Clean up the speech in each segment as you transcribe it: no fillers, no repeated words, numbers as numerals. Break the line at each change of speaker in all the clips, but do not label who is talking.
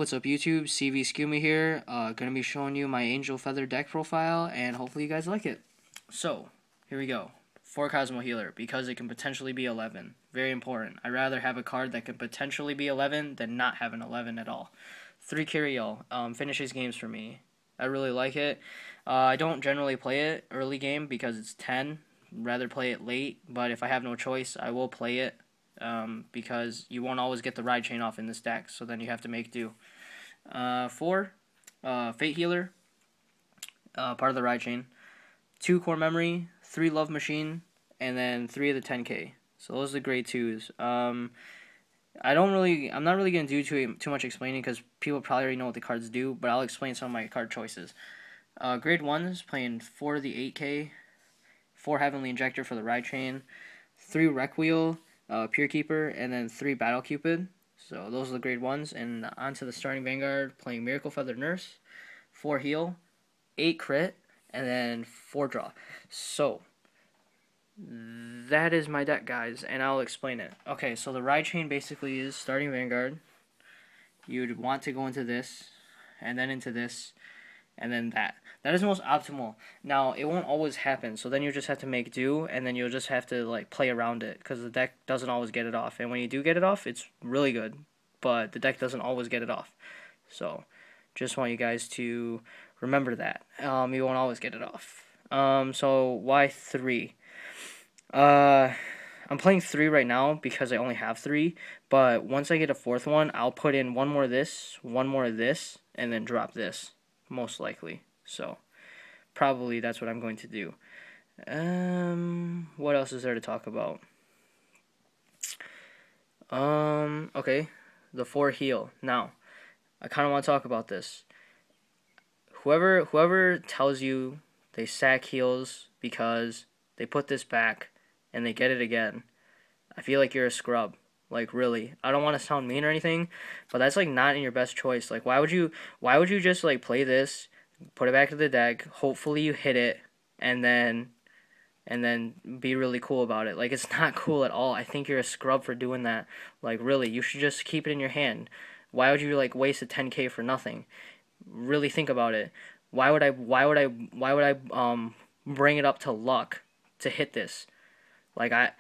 What's up YouTube, CV Skumi here, gonna be showing you my Angel Feather deck profile, and hopefully you guys like it. So, here we go. 4 Cosmo Healer, because it can potentially be 11. Very important. I'd rather have a card that can potentially be 11 than not have an 11 at all. 3 Kyriel, finishes games for me. I really like it. I don't generally play it early game because it's 10. Rather play it late, but if I have no choice, I will play it. Because you won't always get the ride chain off in this deck, so then you have to make do. 4, Fate Healer, part of the ride chain. 2 Core Memory, 3 Love Machine, and then 3 of the 10k. So those are the grade 2s. I'm not really gonna do too much explaining because people probably already know what the cards do, but I'll explain some of my card choices. Grade 1s, playing 4 of the 8k, 4 Heavenly Injector for the ride chain, 3 Requiem, Pure Keeper, and then 3 Battle Cupid. So those are the grade 1s. And onto the starting Vanguard, playing Miracle Feather Nurse, 4 Heal, 8 Crit, and then 4 Draw. So that is my deck, guys, and I'll explain it. Okay, so the ride chain basically is starting Vanguard. You'd want to go into this, and then into this, and then that. That is the most optimal. Now, it won't always happen, so then you just have to make do, and then you'll just have to like play around it, because the deck doesn't always get it off. And when you do get it off, it's really good, but the deck doesn't always get it off. So, just want you guys to remember that. You won't always get it off. So why 3? I'm playing 3 right now because I only have 3, but once I get a 4th one, I'll put in 1 more of this, 1 more of this, and then drop this, most likely. So, probably that's what I'm going to do. What else is there to talk about? Okay, the 4 heal. Now, I kind of want to talk about this. Whoever tells you they sack heals because they put this back and they get it again, I feel like you're a scrub. Like, really. I don't want to sound mean or anything, but that's like not in your best choice. Like, why would you just like play this, put it back to the deck, hopefully you hit it, and then be really cool about it? Like, it's not cool at all. I think you're a scrub for doing that. Like, really, you should just keep it in your hand. Why would you like waste a 10k for nothing? Really think about it. Why would I bring it up to luck to hit this? I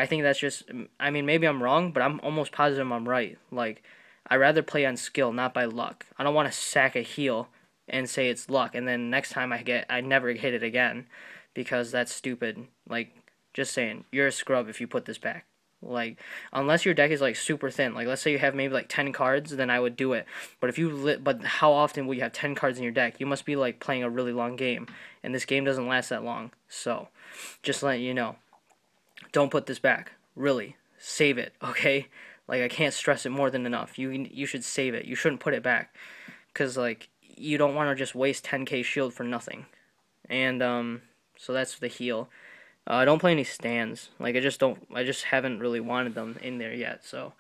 think that's just, I mean, maybe I'm wrong, but I'm almost positive I'm right. Like, I'd rather play on skill, not by luck. I don't want to sack a heal and say it's luck, and then next time I never hit it again, because that's stupid. Like, just saying, you're a scrub if you put this back. Like, unless your deck is like super thin, like let's say you have maybe like 10 cards, then I would do it. But but how often will you have 10 cards in your deck? You must be like playing a really long game, and this game doesn't last that long. So, just letting you know. Don't put this back. Really. Save it, okay? Like, I can't stress it more than enough. You should save it. You shouldn't put it back. Because, like, you don't want to just waste 10k shield for nothing. And, so that's the heal. I don't play any stands. Like, I just haven't really wanted them in there yet, so.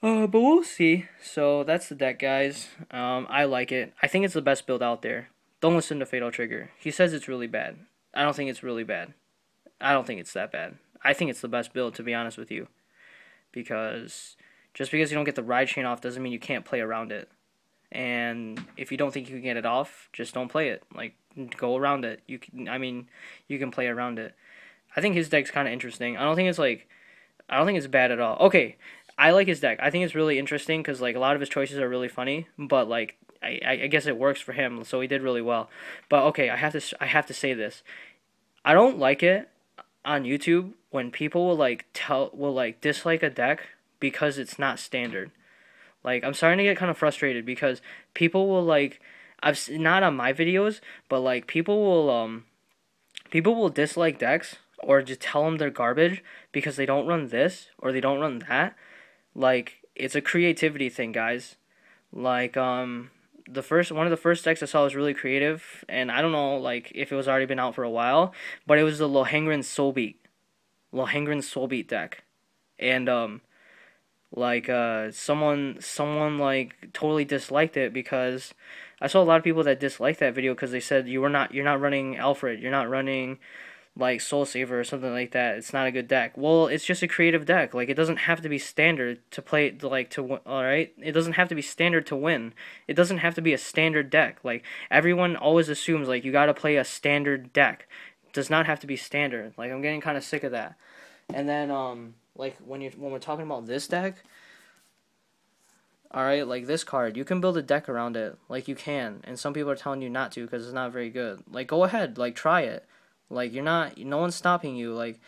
But we'll see. So, that's the deck, guys. I like it. I think it's the best build out there. Don't listen to Fatal Trigger. He says it's really bad. I don't think it's really bad. I don't think it's that bad. I think it's the best build, to be honest with you. Because just because you don't get the ride chain off doesn't mean you can't play around it. And if you don't think you can get it off, just don't play it. Like, go around it. You can play around it. I think his deck's kind of interesting. I don't think it's bad at all. Okay, I like his deck. I think it's really interesting because, like, a lot of his choices are really funny. But, like, I guess it works for him, so he did really well. But, okay, I have to say this. I don't like it on YouTube when people will dislike a deck because it's not standard. Like, I'm starting to get kind of frustrated because people will not on my videos, but like people will dislike decks or just tell them they're garbage because they don't run this or they don't run that. Like, it's a creativity thing, guys. Like, one of the first decks I saw was really creative, and I don't know like if it was already been out for a while, but it was the Lohengrin Soulbeat deck, and someone like totally disliked it because I saw a lot of people that disliked that video because they said you're not running Alfred, you're not running like Soul Saver or something like that, it's not a good deck. Well, it's just a creative deck. Like, it doesn't have to be standard to play, like, to win, alright? It doesn't have to be standard to win. It doesn't have to be a standard deck. Like, everyone always assumes, like, you gotta play a standard deck. It does not have to be standard. Like, I'm getting kind of sick of that. And then, like, when we're talking about this deck, alright, like, this card, you can build a deck around it. Like, you can. And some people are telling you not to because it's not very good. Like, go ahead. Like, try it. Like, no one's stopping you. Like,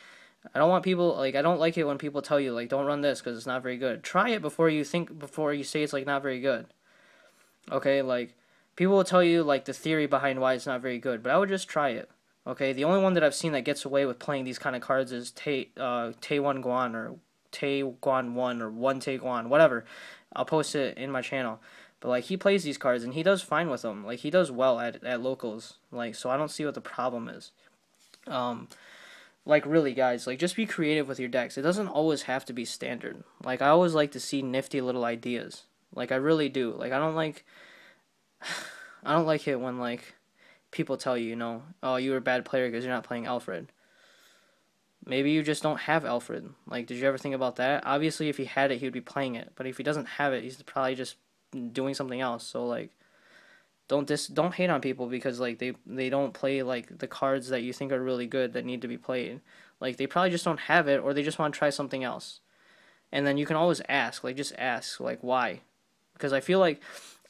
I don't want people, like, I don't like it when people tell you, like, don't run this because it's not very good. Try it before you say it's, like, not very good. Okay, like, people will tell you, like, the theory behind why it's not very good, but I would just try it. Okay, the only one that I've seen that gets away with playing these kind of cards is Taewon Guan or Taeguan 1 or 1 Taeguan, whatever. I'll post it in my channel. But, like, he plays these cards and he does fine with them. Like, he does well at locals. Like, so I don't see what the problem is. Like, really, guys, like, just be creative with your decks. It doesn't always have to be standard. Like, I always like to see nifty little ideas. Like, I really do. Like, I don't like it when, like, people tell you, oh, you're a bad player because you're not playing Alfred. Maybe you just don't have Alfred. Like, did you ever think about that? Obviously, if he had it, he would be playing it. But if he doesn't have it, he's probably just doing something else. So, like, don't hate on people because, like, they don't play, like, the cards that you think are really good that need to be played. Like, they probably just don't have it, or they just want to try something else. And then you can always ask, like, just ask, like, why? Because I feel like,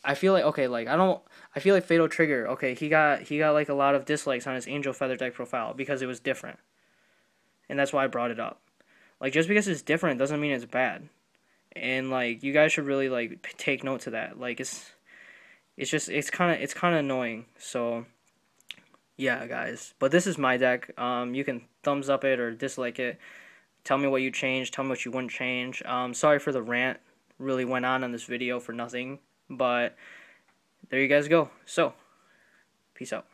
okay, like, I feel like Fatal Trigger, okay, he got, like, a lot of dislikes on his Angel Feather deck profile because it was different. And that's why I brought it up. Like, just because it's different doesn't mean it's bad. And, like, you guys should really, like, take note to that. Like, it's kind of annoying. So, yeah, guys. But this is my deck. You can thumbs up it or dislike it. Tell me what you changed. Tell me what you wouldn't change. Sorry for the rant. Really went on this video for nothing. But there you guys go. So, peace out.